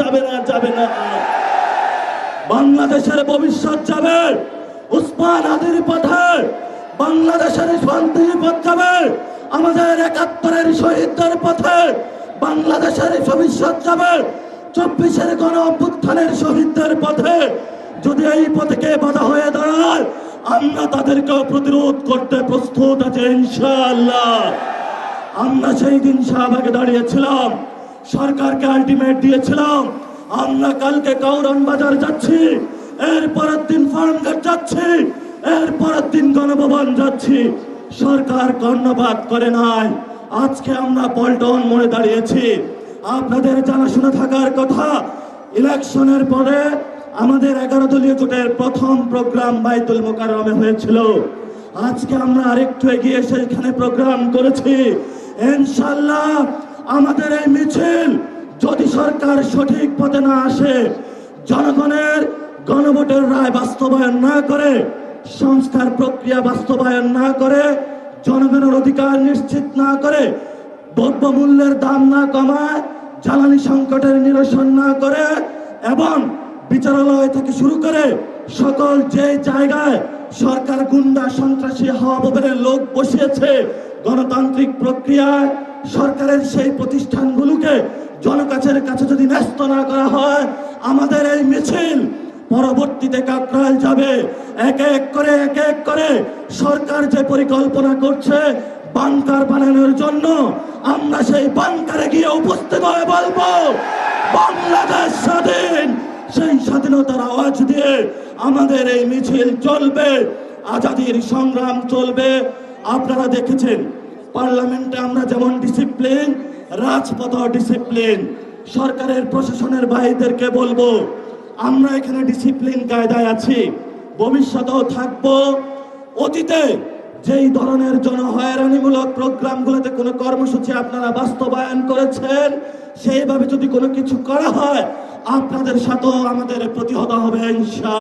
যাবে না, যাবে না। বাংলাদেশের ভবিষ্যৎ যাবে উসমান হাদির পথে, বাংলাদেশের শান্তির পথ যাবে আমাদের ৭১-এর শহীদদের পথে, বাংলাদেশের ভবিষ্যৎ যাবে ২৪-এর গণ অভ্যুত্থানের শহীদদের পথে। যদি এই পথে বাধা হয়ে দাঁড়ায়, আমরা তাদেরকেও প্রতিরোধ করতে প্রস্তুত আছি ইনশাআল্লাহ। আমরা সেই দিন শাহবাগে দাঁড়িয়েছিলাম, সরকারকে আলটিমেট দিয়েছিলাম, আমরা কালকে কাউরান বাজার যাচ্ছি, এর পরের দিন ফার্মগেট যাচ্ছি, এর পরের দিন গণভবন যাচ্ছি। সরকার কর্ণপাত করে নাই। আজকে আমরা পল্টন মোড়ে দাঁড়িয়েছি। আপনাদের জানাশোনা থাকার কথা, ইলেকশনের পরে আমাদের 11 দলীয় জোটের প্রথম প্রোগ্রাম বাইতুল মোকাররমে হয়েছিল। আজকে আমরা আরেকটু এগিয়ে সেখানে প্রোগ্রাম করেছি। ইনশাআল্লাহ আমাদের এই মিছিল যদি সরকার সঠিক পথে না আসে, জনগণের গণভোটের রায় বাস্তবায়ন না করে, সংস্কার প্রক্রিয়া বাস্তবায়ন না করে, জনগণের অধিকার নিশ্চিত না করে, দ্রব্যমূল্যের দাম না কমায়, জ্বালানি সংকটের নিরসন না করে, এবং বিচারালয় থেকে শুরু করে সকল যে জায়গায় সরকার গুন্ডা সন্ত্রাসী হাওয়া লোক বসিয়েছে, গণতান্ত্রিক প্রক্রিয়ায় সরকারের সেই প্রতিষ্ঠানগুলোকে জনকাছের কাছে যদি ন্যস্ত না করা হয়, আমাদের এই মিছিল পরবর্তীতে কাকরাইল যাবে। এক এক করে সরকার যে পরিকল্পনা করছে বাংকার বানানোর জন্য, আমরা সেই বাংকারে গিয়ে উপস্থিত হয়ে বলবো বাংলাদেশ স্বাধীন। সেই স্বাধীনতার আওয়াজ দিয়ে আমাদের এই মিছিল চলবে, আজাদির সংগ্রাম চলবে। আপনারা দেখেছেন পার্লামেন্টে আমরা যেমন ডিসিপ্লিন, রাজপথ ডিসিপ্লিন। সরকারের প্রশাসনের ভাইদেরকে বলবো, আমরা এখানে ডিসিপ্লিন কায়দায় আছি, ভবিষ্যতেও থাকবো। অতীতে যেই ধরনের জনহয়রানিমূলক প্রোগ্রামগুলোতে কোনো কর্মসূচি আপনারা বাস্তবায়ন করেছেন, সেইভাবে যদি কোনো কিছু করা হয়, আপনাদের সাথেও আমাদের প্রতিহত হবে ইনশাআল্লাহ।